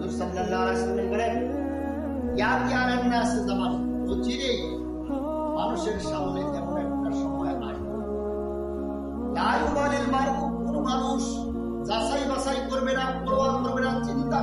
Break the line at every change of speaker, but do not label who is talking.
হুজুর সাল্লাল্লাহু আলাইহি ওয়াসাল্লাম বলেন, ইয়াতি আলান নাস জামান, অচিরেই মানুষের সামনে এমন একটা সময় আসবে, লা ইউবালিল মারউ, কোন মানুষ যাচাই বাছাই করবে না, পরোয়া করবে না, চিন্তা